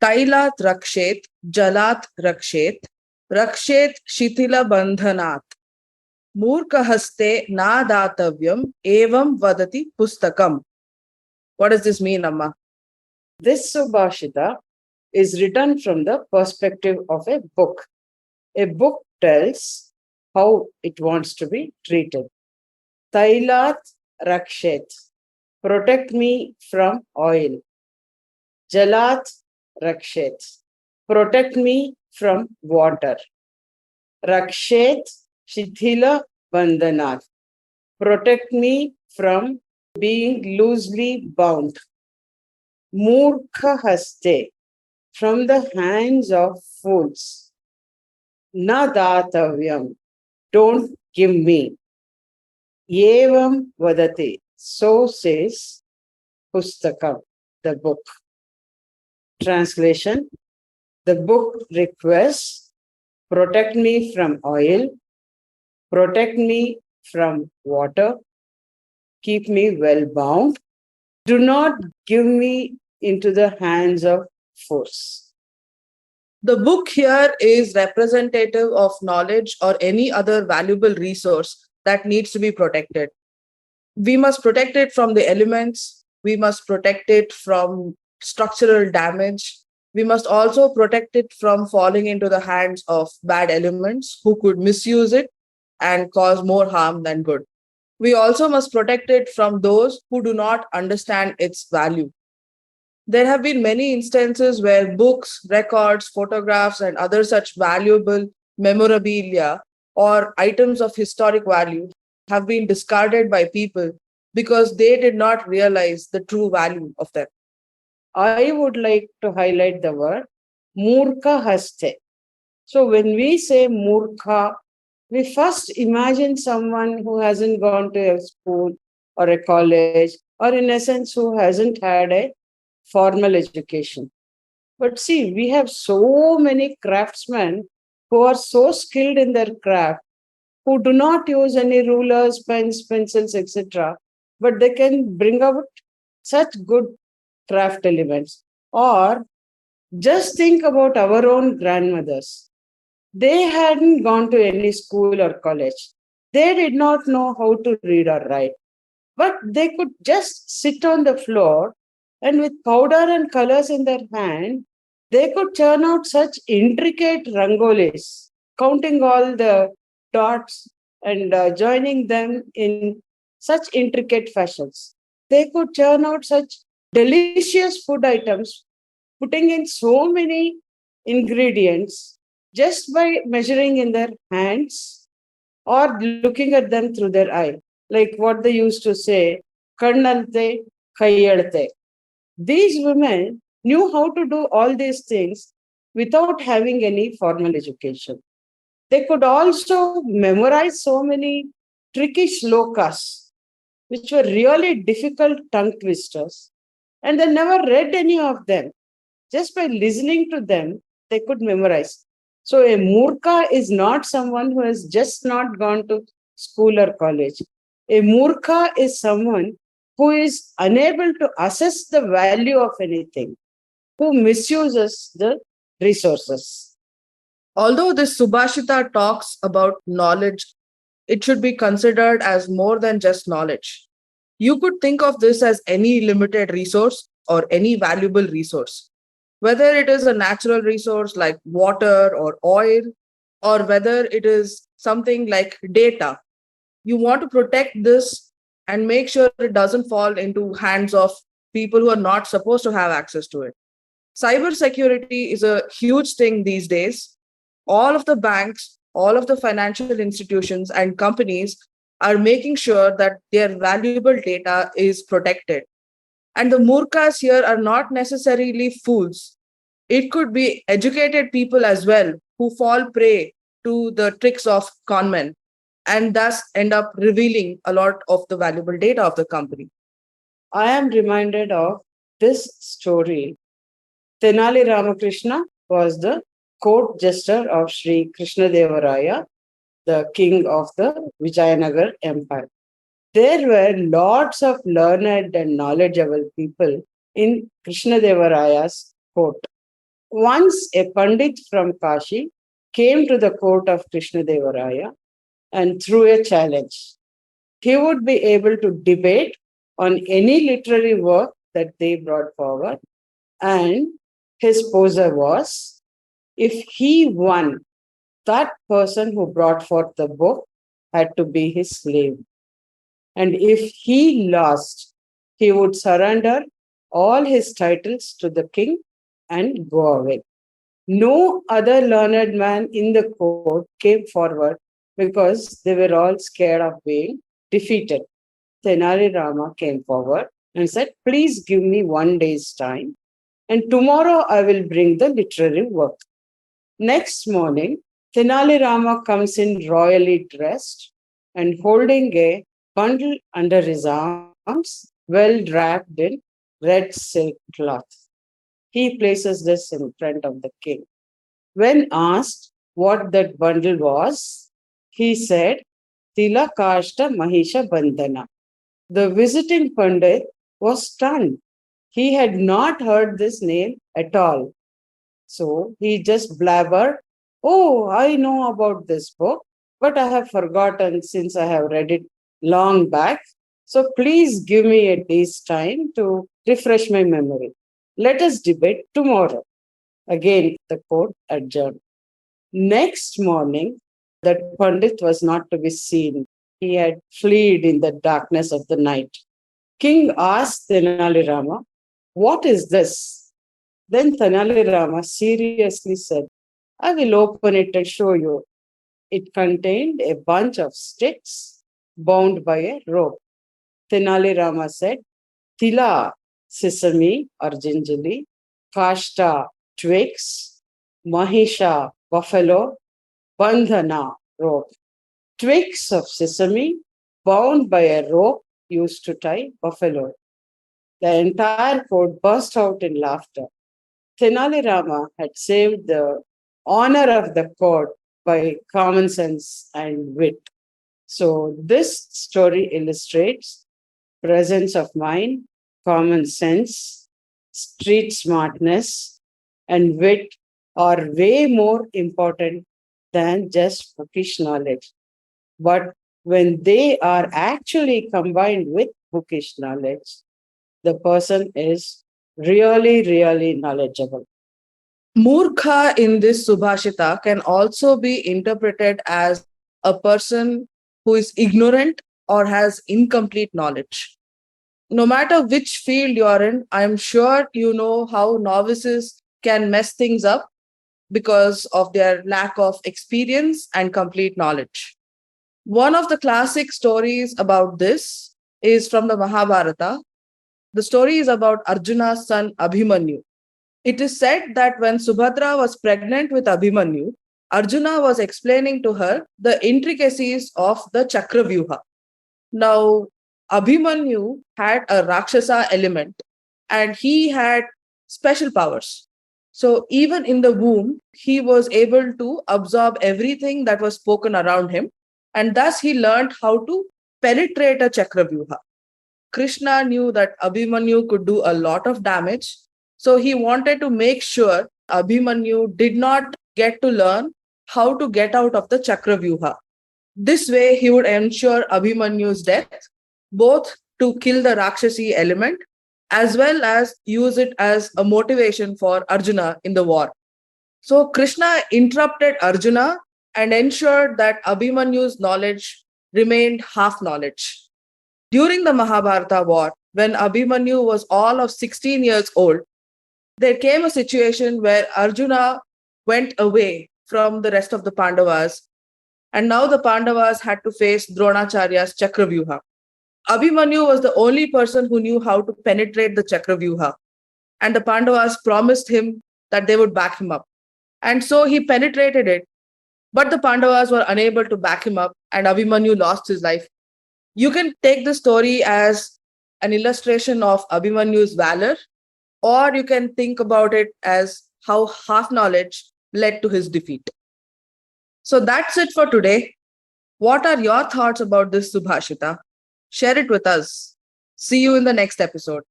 Tailat rakshet, jalat rakshet, rakshet shitila bandhanat. Murkahaste na datavyam evam vadati pustakam. What does this mean, Amma? This Subhashita is written from the perspective of a book. A book tells how it wants to be treated. Tailat rakshet, protect me from oil. Jalat rakshet, protect me from water. Rakshet shithila bandhanat, protect me from being loosely bound. Murkha haste, from the hands of fools. Na datavyam, don't give me. Evam vadati, so says Pustakam, the book. Translation: the book requests, protect me from oil, protect me from water, keep me well bound, do not give me into the hands of force. The book here is representative of knowledge or any other valuable resource that needs to be protected. We must protect it from the elements, we must protect it from structural damage. We must also protect it from falling into the hands of bad elements who could misuse it and cause more harm than good. We also must protect it from those who do not understand its value. There have been many instances where books, records, photographs, and other such valuable memorabilia or items of historic value have been discarded by people because they did not realize the true value of them. I would like to highlight the word Murkha haste. So when we say Murkha, we first imagine someone who hasn't gone to a school or a college, or in essence, who hasn't had a formal education. But see, we have so many craftsmen who are so skilled in their craft, who do not use any rulers, pens, pencils, etc., but they can bring out such good craft elements. Or just think about our own grandmothers. They hadn't gone to any school or college. They did not know how to read or write, but they could just sit on the floor and with powder and colors in their hand, they could churn out such intricate rangolis, counting all the dots and joining them in such intricate fashions. They could churn out such delicious food items, putting in so many ingredients just by measuring in their hands or looking at them through their eye. Like what they used to say, Karnalte, Kayalte. These women knew how to do all these things without having any formal education. They could also memorize so many tricky shlokas, which were really difficult tongue twisters, and they never read any of them. Just by listening to them, they could memorize. So a Murkha is not someone who has just not gone to school or college. A Murkha is someone who is unable to assess the value of anything, who misuses the resources. Although this Subhashita talks about knowledge, it should be considered as more than just knowledge. You could think of this as any limited resource or any valuable resource, whether it is a natural resource like water or oil, or whether it is something like data. You want to protect this and make sure it doesn't fall into hands of people who are not supposed to have access to it. Cybersecurity is a huge thing these days. All of the banks, all of the financial institutions and companies are making sure that their valuable data is protected. And the Murkhas here are not necessarily fools. It could be educated people as well who fall prey to the tricks of conmen and thus end up revealing a lot of the valuable data of the company. I am reminded of this story. Tenali Ramakrishna was the court jester of Sri Krishna Devaraya, the king of the Vijayanagar Empire. There were lots of learned and knowledgeable people in Krishna Devaraya's court. Once a Pandit from Kashi came to the court of Krishnadevaraya and threw a challenge. He would be able to debate on any literary work that they brought forward, and his poser was, if he won, that person who brought forth the book had to be his slave. And if he lost, he would surrender all his titles to the king and go away. No other learned man in the court came forward because they were all scared of being defeated. Tenali Rama came forward and said, "Please give me 1 day's time, and tomorrow I will bring the literary work." Next morning, Tenali Rama comes in royally dressed and holding a bundle under his arms, well wrapped in red silk cloth. He places this in front of the king. When asked what that bundle was, he said, Tilakashta Mahisha Bandhana. The visiting Pandit was stunned. He had not heard this name at all. So he just blabbered, "Oh, I know about this book, but I have forgotten since I have read it long back. So please give me a day's time to refresh my memory. Let us debate tomorrow." Again, the court adjourned. Next morning, that Pandit was not to be seen. He had fled in the darkness of the night. King asked Tenali Rama, "What is this?" Then Tenali Rama seriously said, "I will open it and show you." It contained a bunch of sticks bound by a rope. Tenali Rama said, "Tila, sesame or gingerly, Kashta, twigs, Mahisha, buffalo, Bandhana, rope. Twigs of sesame bound by a rope used to tie buffalo. The entire court burst out in laughter. Tenali Rama had saved the honor of the court by common sense and wit. So this story illustrates presence of mind, common sense, street smartness, and wit are way more important than just bookish knowledge. But when they are actually combined with bookish knowledge, the person is really knowledgeable. Murkha in this Subhashita can also be interpreted as a person who is ignorant or has incomplete knowledge. No matter which field you're in, I'm sure you know how novices can mess things up because of their lack of experience and complete knowledge. One of the classic stories about this is from the Mahabharata. The story is about Arjuna's son Abhimanyu. It is said that when Subhadra was pregnant with Abhimanyu, Arjuna was explaining to her the intricacies of the Chakravyuha. Now, Abhimanyu had a Rakshasa element and he had special powers. So, even in the womb, he was able to absorb everything that was spoken around him, and thus he learned how to penetrate a Chakravyuha. Krishna knew that Abhimanyu could do a lot of damage, so he wanted to make sure Abhimanyu did not get to learn how to get out of the Chakravyuha. This way, he would ensure Abhimanyu's death, both to kill the Rakshasi element as well as use it as a motivation for Arjuna in the war. So, Krishna interrupted Arjuna and ensured that Abhimanyu's knowledge remained half knowledge. During the Mahabharata war, when Abhimanyu was all of 16 years old, there came a situation where Arjuna went away from the rest of the Pandavas, and now the Pandavas had to face Dronacharya's Chakravyuha. Abhimanyu was the only person who knew how to penetrate the Chakravyuha, and the Pandavas promised him that they would back him up. And so he penetrated it, but the Pandavas were unable to back him up, and Abhimanyu lost his life. You can take the story as an illustration of Abhimanyu's valor, or you can think about it as how half knowledge led to his defeat. So that's it for today. What are your thoughts about this Subhashita? Share it with us. See you in the next episode.